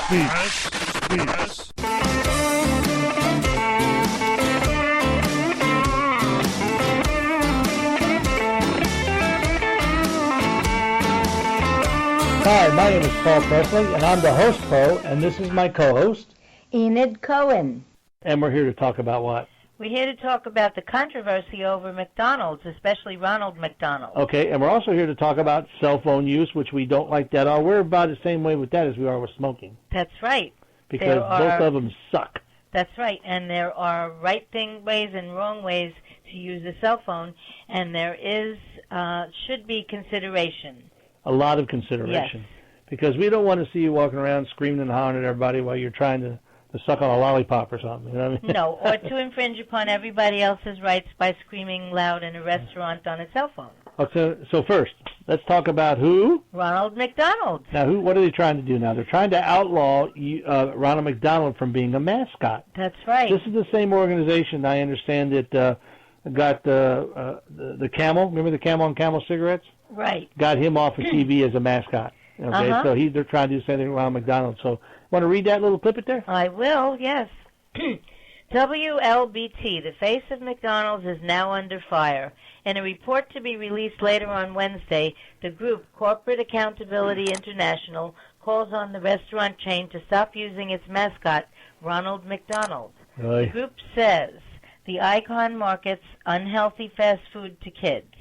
Hi, my name is Paul Presley, and I'm the host, Poe, and this is my co-host, Enid Cohen. And we're here to talk about what? We're here to talk about the controversy over McDonald's, especially Ronald McDonald. Okay, and we're also here to talk about cell phone use, which we don't like that at all. We're about the same way with that as we are with smoking. That's right. Because both of them suck. That's right, and there are right ways and wrong ways to use a cell phone, and there should be consideration. A lot of consideration. Yes. Because we don't want to see you walking around screaming and hollering at everybody while you're trying to suck on a lollipop or something. You know what I mean? No, or to infringe upon everybody else's rights by screaming loud in a restaurant on a cell phone. Okay, so first, let's talk about who? Ronald McDonald. Now, what are they trying to do now? They're trying to outlaw Ronald McDonald from being a mascot. That's right. This is the same organization, I understand, that got the Camel. Remember the Camel on Camel cigarettes? Right. Got him off of TV as a mascot. Okay, so they're trying to do something around McDonald's. So, want to read that little clip there? I will, yes. WLBT, the face of McDonald's, is now under fire. In a report to be released later on Wednesday, the group Corporate Accountability International calls on the restaurant chain to stop using its mascot, Ronald McDonald. Right. The group says the icon markets unhealthy fast food to kids.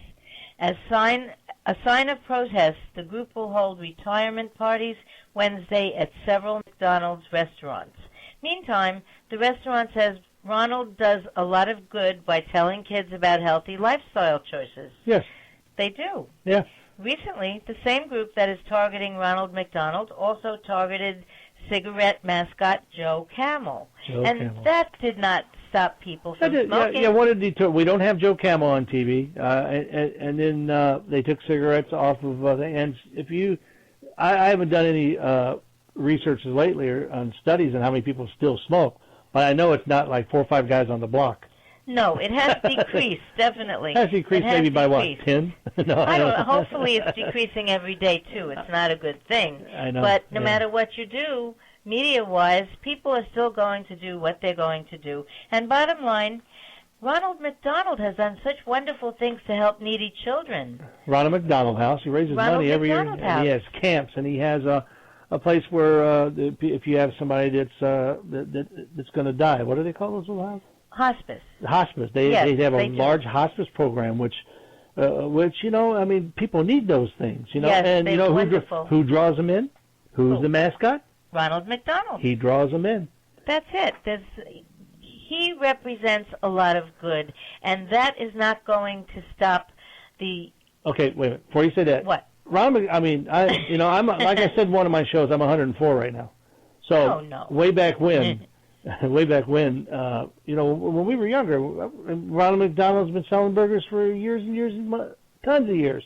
As a sign of protest, the group will hold retirement parties Wednesday at several McDonald's restaurants. Meantime, the restaurant says Ronald does a lot of good by telling kids about healthy lifestyle choices. Yes. They do. Yeah. Recently, the same group that is targeting Ronald McDonald also targeted cigarette mascot Joe Camel. That did not stop people from smoking. Yeah, what did he do? We don't have Joe Camel on TV, and then they took cigarettes off of the ends. I haven't done any research lately on studies on how many people still smoke, but I know it's not like 4 or 5 guys on the block. No, it has decreased, definitely. It has decreased maybe by what, 10? No, I don't know. Hopefully it's decreasing every day, too. It's not a good thing. I know. But no matter what you do, media-wise, people are still going to do what they're going to do. And bottom line, Ronald McDonald has done such wonderful things to help needy children. Ronald McDonald House. He raises money every year. And he has camps, and he has a place where if you have somebody that's going to die, what do they call those little houses? Hospice. Hospice. They have a large hospice program, which I mean, people need those things, Yes, and who draws them in? Who's the mascot? Ronald McDonald. He draws them in. That's it. He represents a lot of good, and that is not going to stop the. Okay, wait a minute. Before you say that, what? Ronald, I mean, I'm like I said in one of my shows, I'm 104 right now. So way back when. When we were younger, Ronald McDonald's been selling burgers for years and years, tons of years.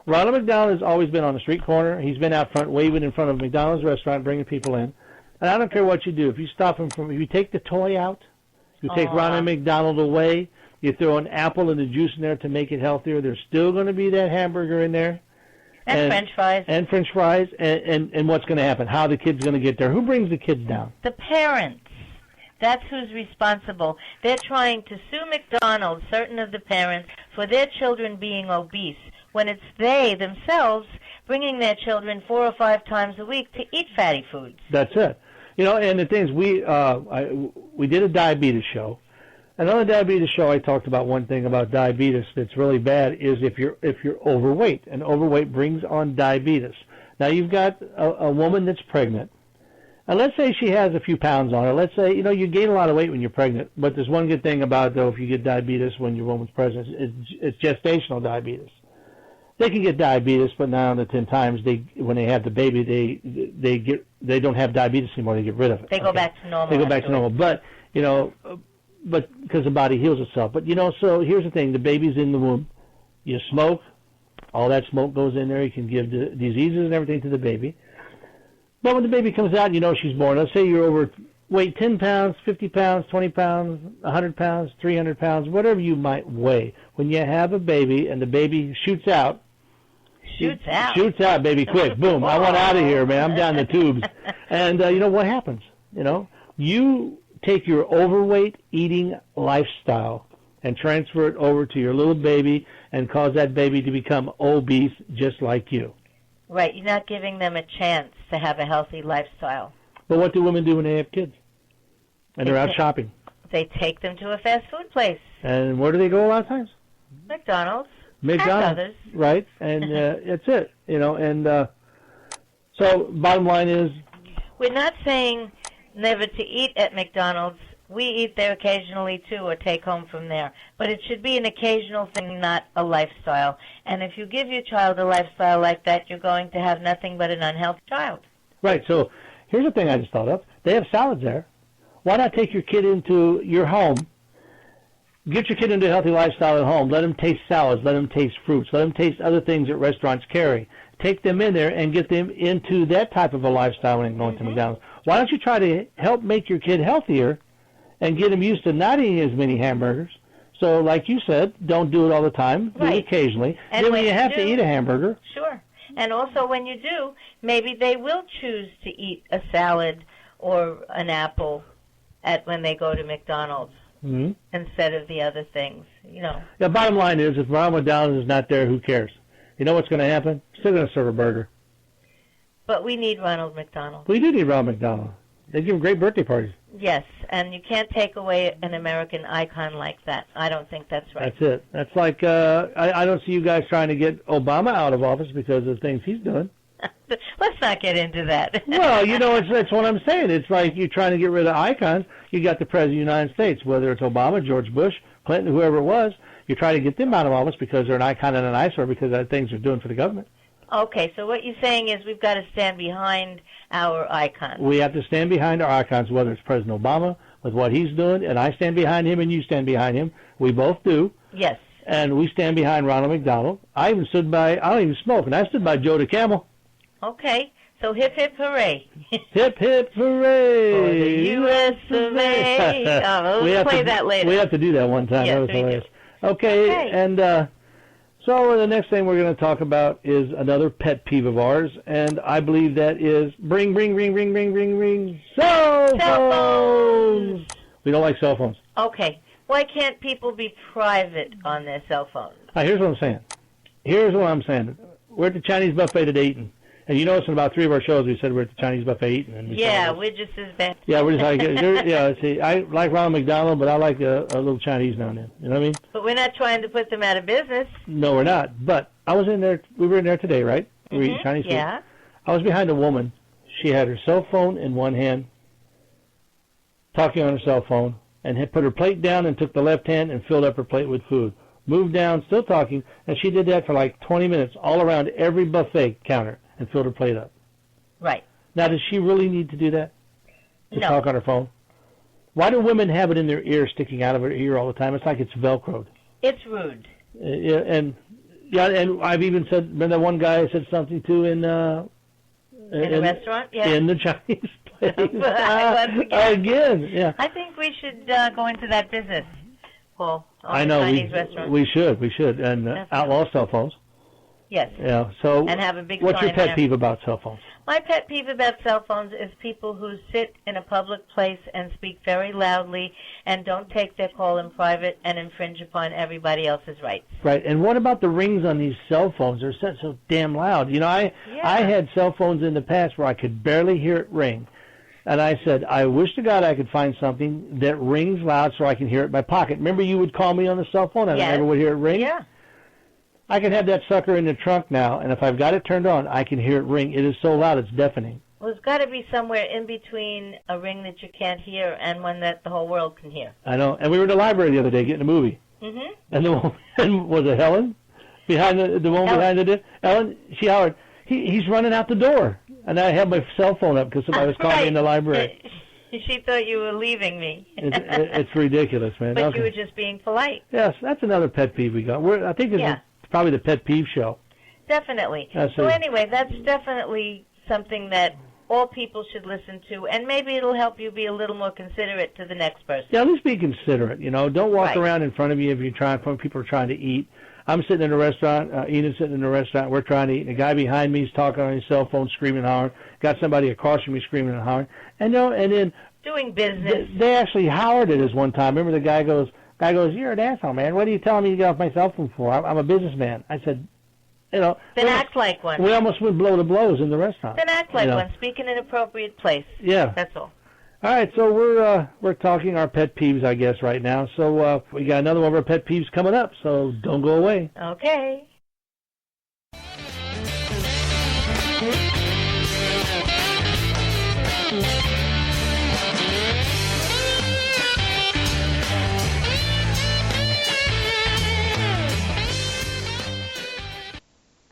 Ronald McDonald has always been on the street corner. He's been out front, waving in front of a McDonald's restaurant, bringing people in. And I don't care what you do. If you stop him if you take the toy out, you take Ronald McDonald away, you throw an apple and the juice in there to make it healthier, there's still going to be that hamburger in there. And French fries. And French fries. And what's going to happen? How the kid's going to get there? Who brings the kids down? The parents. That's who's responsible. They're trying to sue McDonald's, certain of the parents, for their children being obese, when it's they themselves bringing their children 4 or 5 times a week to eat fatty foods. That's it. And the thing is, we did a diabetes show. And on the diabetes show, I talked about one thing about diabetes that's really bad is if you're overweight, and overweight brings on diabetes. Now, you've got a woman that's pregnant. And let's say she has a few pounds on her. Let's say, you gain a lot of weight when you're pregnant. But there's one good thing about, though, if you get diabetes when your woman's pregnant, it's gestational diabetes. They can get diabetes, but 9 out of 10 times, when they have the baby, they don't have diabetes anymore. They get rid of it. They go back to normal. They go back to normal. But, because the body heals itself. But, so here's the thing. The baby's in the womb. You smoke. All that smoke goes in there. You can give diseases and everything to the baby. But when the baby comes out, she's born. Let's say you're overweight 10 pounds, 50 pounds, 20 pounds, 100 pounds, 300 pounds, whatever you might weigh. When you have a baby and the baby shoots out, baby, quick, boom, I want out of here, man. I'm down the tubes. And you know what happens? You take your overweight eating lifestyle and transfer it over to your little baby and cause that baby to become obese just like you. Right. You're not giving them a chance to have a healthy lifestyle. But what do women do when they have kids? And they're out shopping. They take them to a fast food place. And where do they go a lot of times? McDonald's. McDonald's. And others. Right. And that's it. And so bottom line is, we're not saying never to eat at McDonald's. We eat there occasionally, too, or take home from there. But it should be an occasional thing, not a lifestyle. And if you give your child a lifestyle like that, you're going to have nothing but an unhealthy child. Right. So here's the thing I just thought of. They have salads there. Why not take your kid into your home, get your kid into a healthy lifestyle at home, let them taste salads, let them taste fruits, let them taste other things that restaurants carry. Take them in there and get them into that type of a lifestyle when they're going to McDonald's. Why don't you try to help make your kid healthier and get them used to not eating as many hamburgers? So like you said, don't do it all the time. Do it occasionally. And then when you have to eat a hamburger. Sure. And also when you do, maybe they will choose to eat a salad or an apple when they go to McDonald's instead of the other things, The bottom line is, if Ronald McDonald is not there, who cares? You know what's going to happen? Still going to serve a burger. But we need Ronald McDonald. We do need Ronald McDonald. They give him great birthday parties. Yes, and you can't take away an American icon like that. I don't think that's right. That's it. That's like, I don't see you guys trying to get Obama out of office because of things he's doing. Let's not get into that. Well, that's what I'm saying. It's like you're trying to get rid of icons. You got the President of the United States, whether it's Obama, George Bush, Clinton, whoever it was. You try to get them out of office because they're an icon and an eyesore because of the things they're doing for the government. Okay, so what you're saying is we've got to stand behind our icons. We have to stand behind our icons, whether it's President Obama with what he's doing, and I stand behind him and you stand behind him. We both do. Yes. And we stand behind Ronald McDonald. I don't even smoke, and I stood by Joe DeCamel. Okay, so hip, hip, hooray. Hip, hip, hooray. For the U.S. of A. We'll play that later. We have to do that one time. Yes, that was we hilarious. do. Okay, and so the next thing we're going to talk about is another pet peeve of ours, and I believe that is ring, cell phones. We don't like cell phones. Okay. Why can't people be private on their cell phones? Here's what I'm saying. We're at the Chinese buffet today eating. And you notice in about 3 of our shows we said we're at the Chinese buffet eating. And we're just as bad. Yeah, we're just like, see, I like Ronald McDonald, but I like a little Chinese now and then. You know what I mean? But we're not trying to put them out of business. No, we're not. But I was in there. We were in there today, right? We were eating Chinese food. Yeah. I was behind a woman. She had her cell phone in one hand, talking on her cell phone, and had put her plate down and took the left hand and filled up her plate with food. Moved down, still talking, and she did that for like 20 minutes all around every buffet counter and filled her plate up. Right. Now, does she really need to do that? To No. talk on her phone? Why do women have it in their ear, sticking out of her ear all the time? It's like it's Velcroed. It's rude. And I've even said, remember that one guy said something too in a restaurant? Yeah. In the Chinese place. Again, yeah. I think we should go into that business, Paul. I know, Chinese restaurants. we should, and outlaw cell phones. Yes. Yeah. So, and have a big what's sign your pet there. peeve about cell phones? My pet peeve about cell phones is people who sit in a public place and speak very loudly and don't take their call in private and infringe upon everybody else's rights. Right. And what about the rings on these cell phones? They're set so damn loud. I had cell phones in the past where I could barely hear it ring. And I said, I wish to God I could find something that rings loud so I can hear it in my pocket. Remember you would call me on the cell phone and I never would hear it ring? Yeah. I can have that sucker in the trunk now, and if I've got it turned on, I can hear it ring. It is so loud, it's deafening. Well, it's got to be somewhere in between a ring that you can't hear and one that the whole world can hear. I know. And we were in the library the other day getting a movie. Mm-hmm. And the woman, was it Helen? Behind the woman behind the Ellen, she hollered, he's running out the door. And I had my cell phone up because somebody was calling me in the library. She thought you were leaving me. It's ridiculous, man. But you were just being polite. Yes, that's another pet peeve we got. I think it's probably the pet peeve show. Definitely. So anyway, that's definitely something that all people should listen to, and maybe it'll help you be a little more considerate to the next person. Yeah, at least be considerate. Don't walk Right. around in front of you if people are trying to eat. I'm sitting in a restaurant, Enid's sitting in a restaurant, we're trying to eat, and a guy behind me is talking on his cell phone, screaming and hollering. Got somebody across from me screaming and hollering. And then Doing business. they actually hollered at us one time. Remember, the guy goes, "You're an asshole, man. What are you telling me to get off my cell phone for? I'm a businessman." I said, Then act like one. We almost went blow to blows in the restaurant. Then act like one. Speak in an appropriate place. Yeah. That's all. All right, so we're talking our pet peeves, I guess, right now. So we got another one of our pet peeves coming up, so don't go away. Okay.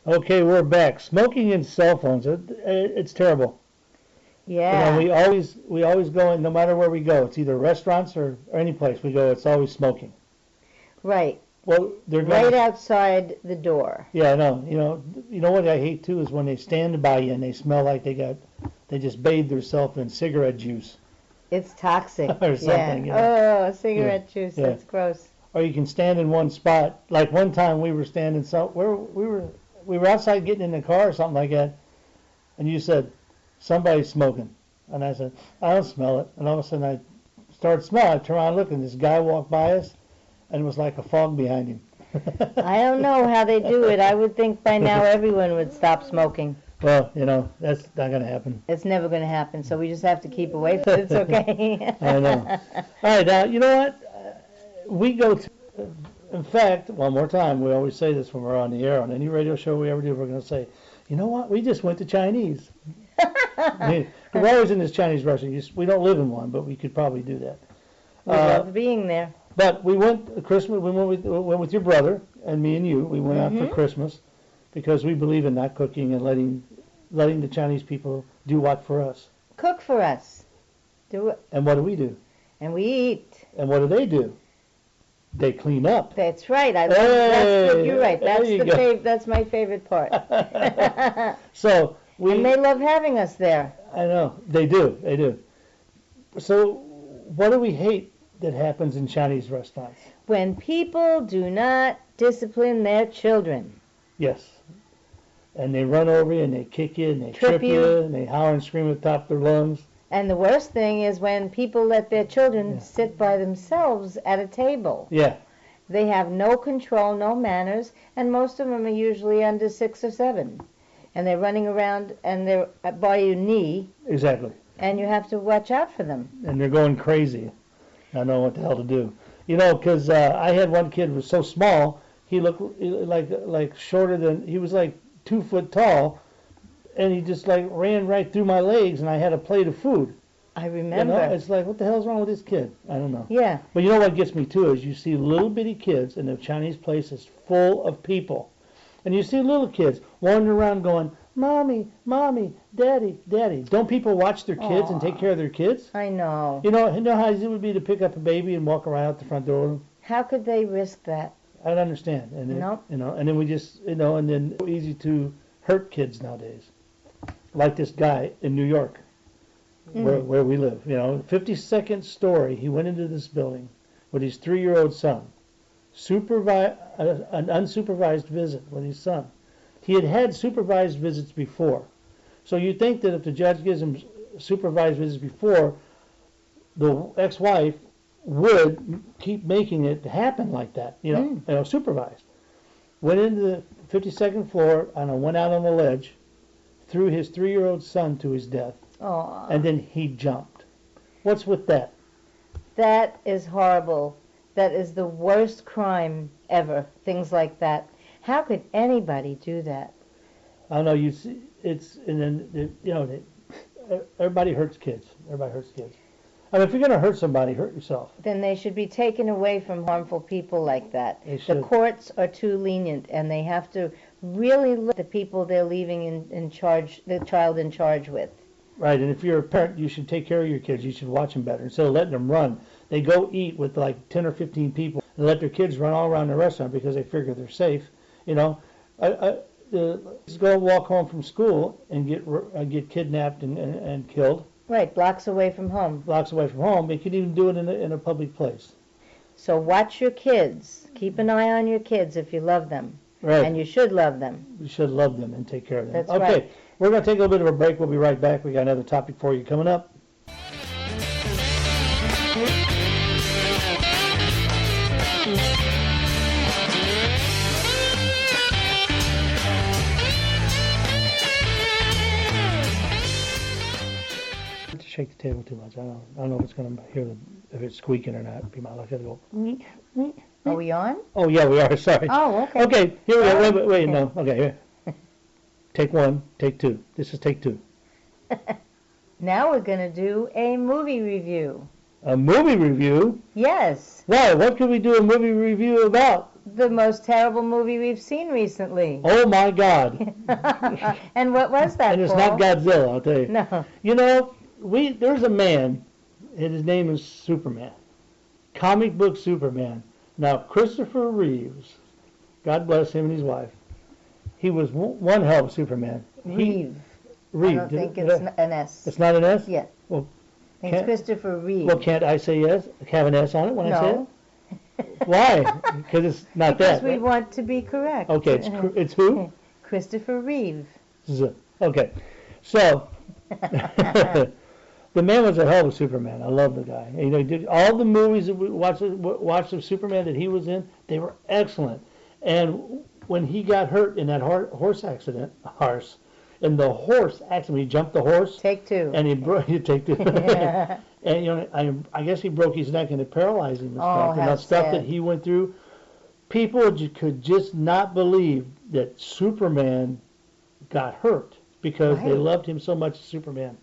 Okay, we're back. Smoking in cell phones, it's terrible. Yeah. We always go in, no matter where we go. It's either restaurants or any place we go. It's always smoking. Right. Well, they're right outside the door. Yeah, I know. You know what I hate too is when they stand by you and they smell like they just bathed themselves in cigarette juice. It's toxic. Or something. Yeah. Oh, cigarette juice. Yeah. That's gross. Or you can stand in one spot. Like one time we were standing we were outside getting in the car or something like that, and you said, "Somebody's smoking," and I said, "I don't smell it." And all of a sudden I started smelling. I turned around looking. This guy walked by us, and it was like a fog behind him. I don't know how they do it. I would think by now everyone would stop smoking. Well, that's not going to happen. It's never going to happen, so we just have to keep away from it. It's okay. I know. All right, now, you know what? We go to, in fact, one more time, we always say this when we're on the air, on any radio show we ever do, we're going to say, you know what? We just went to Chinese. We're always in this Chinese restaurant. We don't live in one, but we could probably do that. We love being there. But we went Christmas. We went with your brother and me and you. We went out for Christmas because we believe in not cooking and letting the Chinese people do what for us. Cook for us. Do it. And what do we do? And we eat. And what do? They clean up. That's right. You're right. That's my favorite part. So and they love having us there. I know they do. So what do we hate that happens in Chinese restaurants? When people do not discipline their children. Yes. And they run over you and they kick you and they trip you and they holler and scream at the top of their lungs. And the worst thing is when people let their children sit by themselves at a table. Yeah. They have no control, no manners, and most of them are usually under 6 or 7. And they're running around and they're by your knee. Exactly. And you have to watch out for them. And they're going crazy. I don't know what the hell to do. Because I had one kid who was so small, he looked like shorter than, he was like 2 foot tall, and he just like ran right through my legs, and I had a plate of food. I remember. It's like, what the hell's wrong with this kid? I don't know. Yeah. But you know what gets me too is you see little bitty kids in the Chinese places full of people, and you see little kids wandering around going, "Mommy, mommy, daddy, daddy." Don't people watch their kids and take care of their kids? I know. You know how easy it would be to pick up a baby and walk around out the front door with them? How could they risk that? I don't understand. And then, Nope. And then we just, and then it's so easy to hurt kids nowadays. Like this guy in New York, where we live. 52nd story, he went into this building with his 3-year-old son. An unsupervised visit with his son. He had supervised visits before. So you'd think that if the judge gives him supervised visits before, the ex-wife would keep making it happen like that, supervised. Went into the 52nd floor and went out on the ledge, threw his 3-year-old son to his death, and then he jumped. What's with that? That is horrible. That is the worst crime ever, things like that. How could anybody do that? I don't know, you see, everybody hurts kids. Everybody hurts kids. I mean, if you're going to hurt somebody, hurt yourself. Then they should be taken away from harmful people like that. The courts are too lenient, and they have to really look at the people they're leaving in charge, the child in charge with. Right, and if you're a parent, you should take care of your kids. You should watch them better. Instead of letting them run, they go eat with like 10 or 15 people and let their kids run all around the restaurant because they figure they're safe. just go walk home from school and get kidnapped and killed. Right, blocks away from home. Blocks away from home. They could even do it in a public place. So watch your kids. Keep an eye on your kids if you love them. Right. And you should love them. You should love them and take care of them. That's okay, right. We're going to take a little bit of a break. We'll be right back. We got another topic for you coming up. Shake the table too much. I don't know if it's going to hear if it's squeaking or not. Be my luck. It'll go. Are we on? Oh yeah, we are. Sorry. Oh, okay. Okay, here we go. Wait, no. Okay, here. Take one, take two. This is take two. Now we're going to do a movie review. A movie review? Yes. Why? What could we do a movie review about? The most terrible movie we've seen recently. Oh my God. And what was that, And it's Paul? not Godzilla, I'll tell you. No. You know, there's a man, and his name is Superman. Comic book Superman. Now, Christopher Reeves, God bless him and his wife, he was one hell of a Superman. Reeve. Reeve. I don't think it's an S. It's not an S? Yeah. Well, I think it's Christopher Reeve. Well, can't I say yes? Have an S on it when I say No. it? Why? Because it's not Because that. we Right? want to be correct. Okay, it's who? Christopher Reeve. Okay. So, the man was a hell of a Superman. I love the guy. You know, he did all the movies that we watched of Superman that he was in. They were excellent. And when he got hurt in that horse accident, when he jumped the horse, Take two. and he broke. You take two. And you know, I guess he broke his neck and it paralyzed him and stuff. And how that stuff sad. that he went through, people could just not believe that Superman got hurt because they Right. loved him so much. Superman,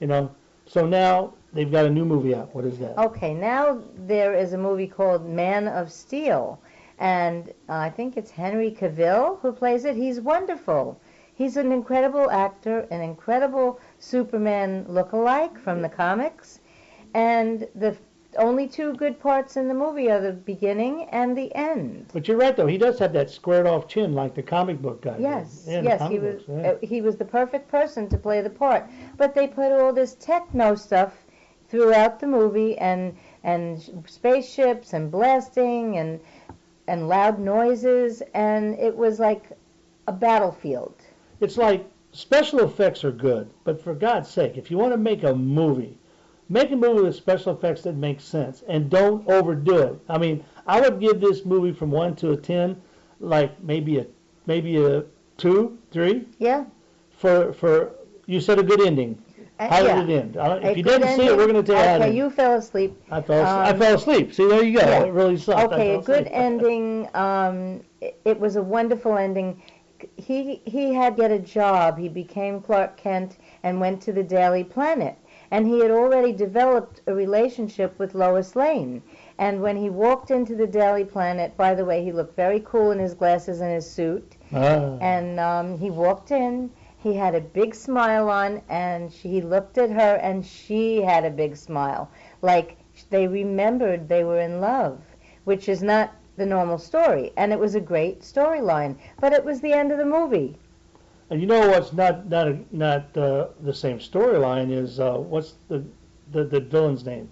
you know. So now they've got a new movie out. What is that? Okay, now there is a movie called Man of Steel, and I think it's Henry Cavill who plays it. He's wonderful. He's an incredible actor, an incredible Superman look-alike from the comics, and the only two good parts in the movie are the beginning and the end. But you're right though. He does have that squared-off chin like the comic book guy. Yes, Yeah, the yes, comic books, he was the perfect person to play the part. But they put all this techno stuff throughout the movie, and spaceships and blasting and loud noises, and it was like a battlefield. It's like special effects are good, but for God's sake, if you want to make a movie with special effects that make sense and don't overdo it. I mean, I would give this movie from 1 to a 10, like maybe a 2, 3. Yeah. For you said a good ending. How yeah. did it end? A If you good didn't see it, we're going to tell you how it Okay, ended. you fell asleep. I fell asleep. See, there you go. Yeah. It really sucked. Okay, I a fell good asleep. ending. It was a wonderful ending. He had get a job. He became Clark Kent and went to the Daily Planet. And he had already developed a relationship with Lois Lane. And when he walked into the Daily Planet, by the way, he looked very cool in his glasses and his suit. Ah. And he walked in. He had a big smile on, and he looked at her, and she had a big smile. Like they remembered they were in love, which is not the normal story. And it was a great storyline. But it was the end of the movie. And you know what's not the same storyline is what's the villain's name?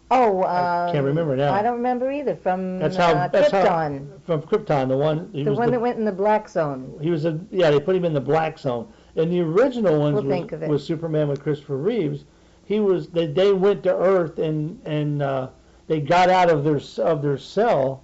Oh, I can't remember now. I don't remember either. From That's how Krypton. From Krypton, the one That went in the black zone. He was they put him in the black zone. And the original ones was Superman with Christopher Reeves. They went to Earth and they got out of their cell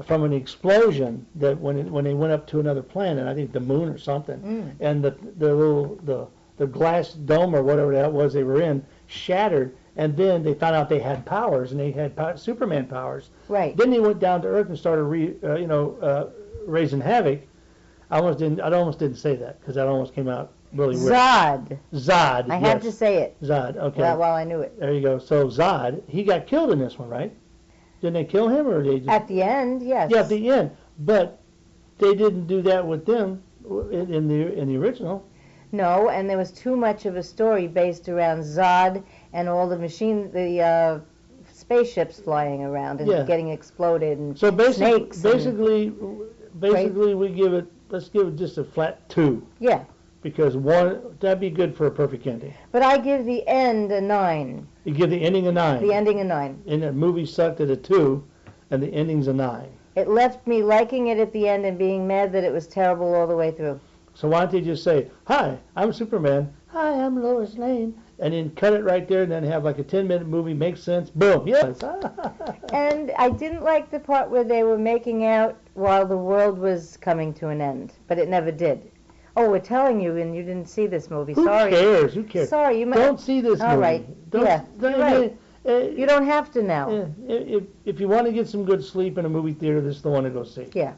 from an explosion that when they went up to another planet, I think the moon or something, and the glass dome or whatever that was they were in shattered, and then they found out they had powers and they had Superman powers. Right. Then they went down to Earth and started raising havoc. I almost didn't say that because that almost came out really weird. Zod. I had to say it. Zod. Okay. Well, I knew it. There you go. So Zod, he got killed in this one, right? Didn't they kill him, or they just... At the end, yes. Yeah, at the end. But they didn't do that with them in the original. No, and there was too much of a story based around Zod and all the spaceships flying around and getting exploded and so snakes. Basically, we give it let's give it just a flat 2. Yeah. Because 1, that'd be good for a perfect ending. But I give the end a 9. You give the ending a 9. The ending a 9. And the movie sucked at a 2, and the ending's a 9. It left me liking it at the end and being mad that it was terrible all the way through. So why don't they just say, "Hi, I'm Superman. Hi, I'm Lois Lane," and then cut it right there, and then have like a 10-minute movie, makes sense. Boom, yes. And I didn't like the part where they were making out while the world was coming to an end, but it never did. Oh, we're telling you, and you didn't see this movie. Sorry. Who cares? Who cares? Sorry, you might. Don't see this movie. All right. Don't, yeah, you're right. You don't have to now. If you want to get some good sleep in a movie theater, this is the one to go see. Yeah.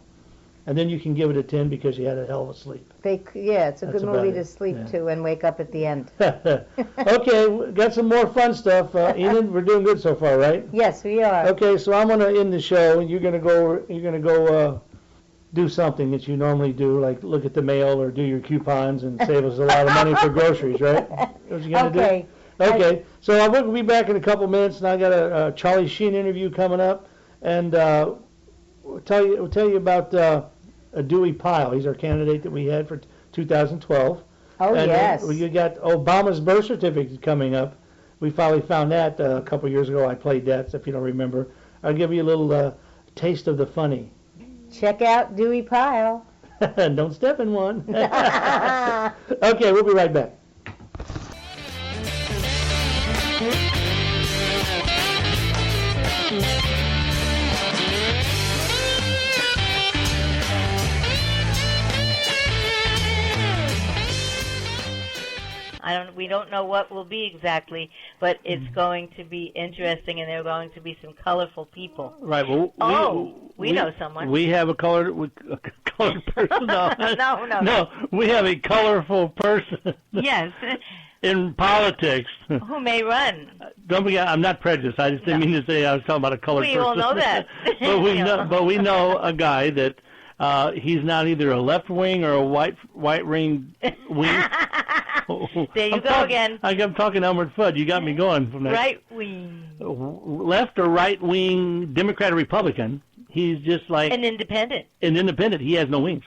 And then you can give it a 10 because you had a hell of a sleep. Yeah, it's a good movie to sleep to and wake up at the end. Okay, we got some more fun stuff. Enid, we're doing good so far, right? Yes, we are. Okay, so I'm gonna end the show, and you're gonna go do something that you normally do, like look at the mail or do your coupons and save us a lot of money for groceries, right? What you gonna do? Okay, so I'm going to be back in a couple minutes, and I got a Charlie Sheen interview coming up, and we'll tell you about Dewey Pyle. He's our candidate that we had for 2012. Oh, and yes. You got Obama's birth certificate coming up. We finally found that a couple years ago. I played that, so if you don't remember. I'll give you a little taste of the funny. Check out Dewey Pyle. Don't step in one. Okay, we'll be right back. We don't know what will be exactly, but it's going to be interesting, and there are going to be some colorful people. Right. Well, we know someone. We have a colored person. No, we have a colorful person. Yes. In politics. Who may run. Don't forget, I'm not prejudiced. I just didn't mean to say I was talking about a colored person. We all know that. But we know a guy that he's not either a left wing or a white wing. There you go again. I'm talking Elmer Fudd. You got me going from that. Right wing. Left or right wing, Democrat or Republican. He's just like an independent. An independent. He has no wings.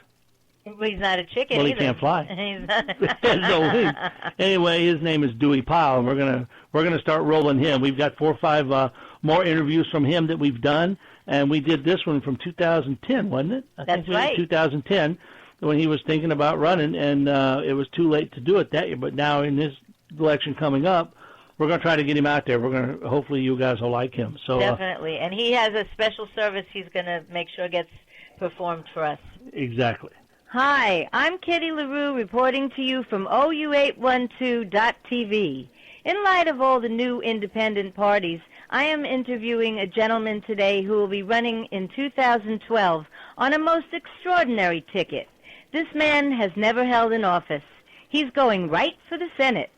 Well, he's not a chicken either. He can't fly. He's not. He has no wings. Anyway, his name is Dewey Pyle, and we're gonna start rolling him. We've got 4 or 5 more interviews from him that we've done, and we did this one from 2010, wasn't it? I think right. 2010, when he was thinking about running, and it was too late to do it that year. But now in this election coming up, we're going to try to get him out there. We're going to, hopefully you guys will like him. So definitely. And he has a special service he's going to make sure gets performed for us. Exactly. Hi, I'm Kitty LaRue reporting to you from OU812.TV. In light of all the new independent parties, I am interviewing a gentleman today who will be running in 2012 on a most extraordinary ticket. This man has never held an office. He's going right for the Senate.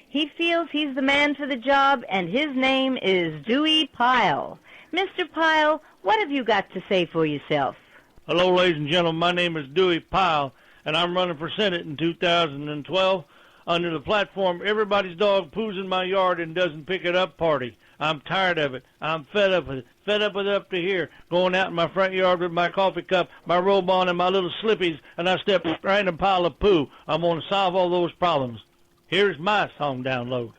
He feels he's the man for the job, and his name is Dewey Pyle. Mr. Pyle, what have you got to say for yourself? Hello, ladies and gentlemen. My name is Dewey Pyle, and I'm running for Senate in 2012 under the platform Everybody's Dog Poos in My Yard and Doesn't Pick It Up Party. I'm tired of it. I'm fed up with it. Fed up with it up to here, going out in my front yard with my coffee cup, my robe on, and my little slippies, and I step right in a pile of poo. I'm going to solve all those problems. Here's my song download.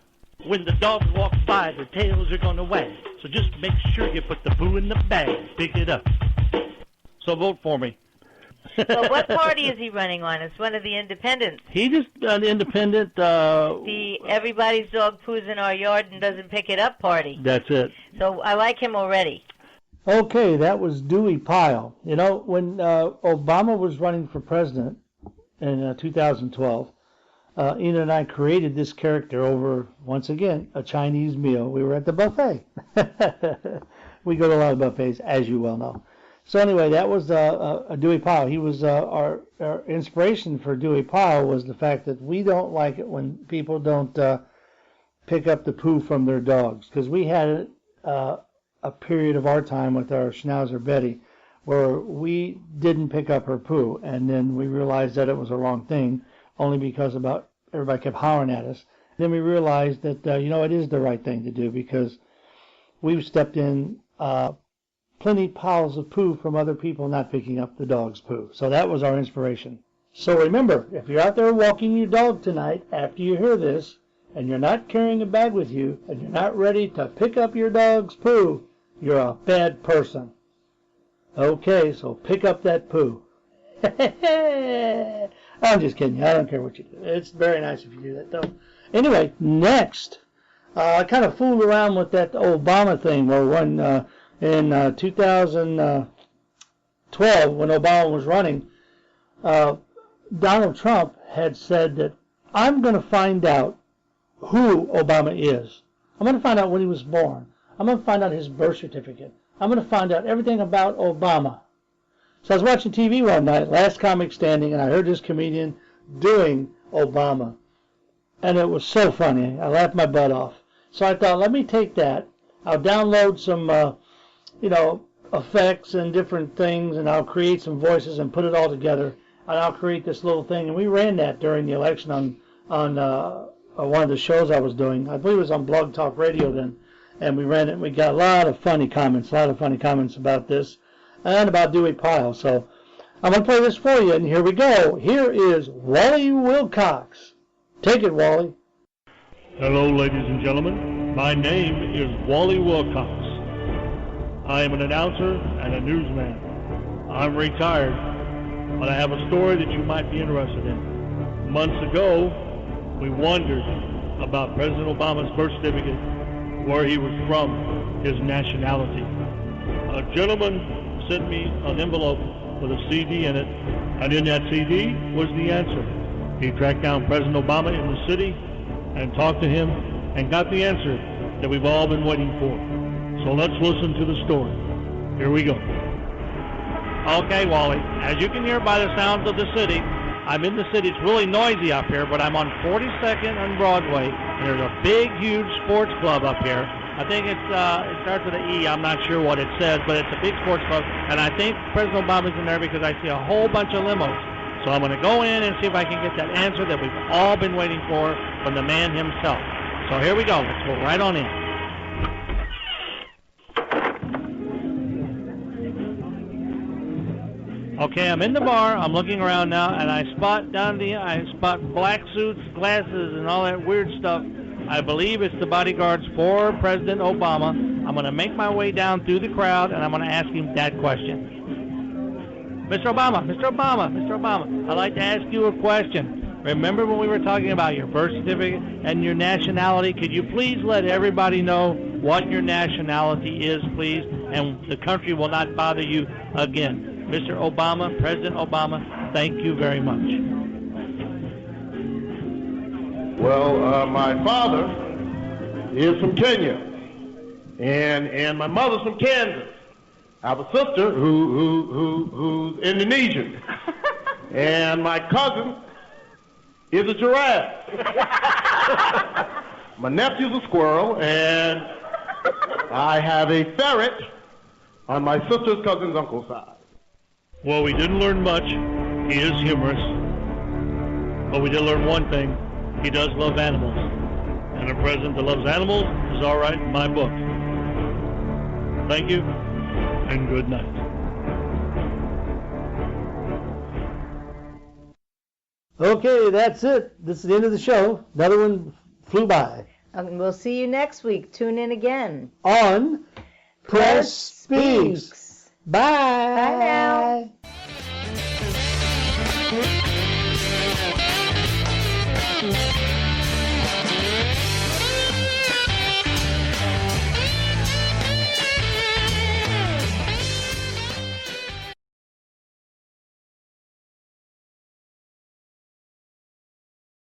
When the dogs walk by, their tails are going to wag. So just make sure you put the poo in the bag. Pick it up. So vote for me. Well, what party is he running on? It's one of the independents. He just an independent. The Everybody's Dog Poos in Our Yard and Doesn't Pick It Up party. That's it. So I like him already. Okay, that was Dewey Pyle. You know, when Obama was running for president in 2012, Ina and I created this character over, once again, a Chinese meal. We were at the buffet. We go to a lot of buffets, as you well know. So anyway, that was Dewey Pyle. He was our inspiration for Dewey Pyle was the fact that we don't like it when people don't pick up the poo from their dogs, because we had a period of our time with our Schnauzer Betty where we didn't pick up her poo, and then we realized that it was a wrong thing, only because everybody kept hollering at us. Then we realized that it is the right thing to do, because we've stepped in plenty piles of poo from other people not picking up the dog's poo. So that was our inspiration. So remember, if you're out there walking your dog tonight after you hear this, and you're not carrying a bag with you, and you're not ready to pick up your dog's poo, you're a bad person. Okay, so pick up that poo. I'm just kidding you. I don't care what you do. It's very nice if you do that, though. Anyway, next, I kind of fooled around with that Obama thing, where when in 2012, when Obama was running, Donald Trump had said that I'm going to find out who Obama is. I'm going to find out when he was born. I'm going to find out his birth certificate. I'm going to find out everything about Obama. So I was watching TV one night, Last Comic Standing, and I heard this comedian doing Obama. And it was so funny. I laughed my butt off. So I thought, let me take that. I'll download some, effects and different things, and I'll create some voices and put it all together. And I'll create this little thing. And we ran that during the election on one of the shows I was doing. I believe it was on Blog Talk Radio then. And we ran it, and we got a lot of funny comments about this and about Dewey Pyle. So I'm going to play this for you, and here we go. Here is Wally Wilcox. Take it, Wally. Hello, ladies and gentlemen. My name is Wally Wilcox. I am an announcer and a newsman. I'm retired, but I have a story that you might be interested in. Months ago, we wondered about President Obama's birth certificate, where he was from, his nationality. A gentleman sent me an envelope with a CD in it, and in that CD was the answer. He tracked down President Obama in the city and talked to him and got the answer that we've all been waiting for. So let's listen to the story. Here we go. Okay, Wally, as you can hear by the sounds of the city, I'm in the city. It's really noisy up here, but I'm on 42nd and Broadway, and there's a big, huge sports club up here. I think it starts with an E. I'm not sure what it says, but it's a big sports club, and I think President Obama's in there because I see a whole bunch of limos. So I'm going to go in and see if I can get that answer that we've all been waiting for from the man himself. So here we go. Let's go right on in. Okay, I'm in the bar. I'm looking around now, and I spot black suits, glasses, and all that weird stuff. I believe it's the bodyguards for President Obama. I'm going to make my way down through the crowd, and I'm going to ask him that question. Mr. Obama, I'd like to ask you a question. Remember when we were talking about your birth certificate and your nationality? Could you please let everybody know what your nationality is, please? And the country will not bother you again. Mr. Obama, President Obama, thank you very much. Well, my father is from Kenya, and my mother's from Kansas. I have a sister who's Indonesian, and my cousin is a giraffe. My nephew's a squirrel, and I have a ferret on my sister's cousin's uncle's side. Well, we didn't learn much. He is humorous. But we did learn one thing. He does love animals. And a president that loves animals is all right in my book. Thank you, and good night. Okay, that's it. This is the end of the show. Another one flew by. We'll see you next week. Tune in again. On Press Speaks. Bye. Bye now.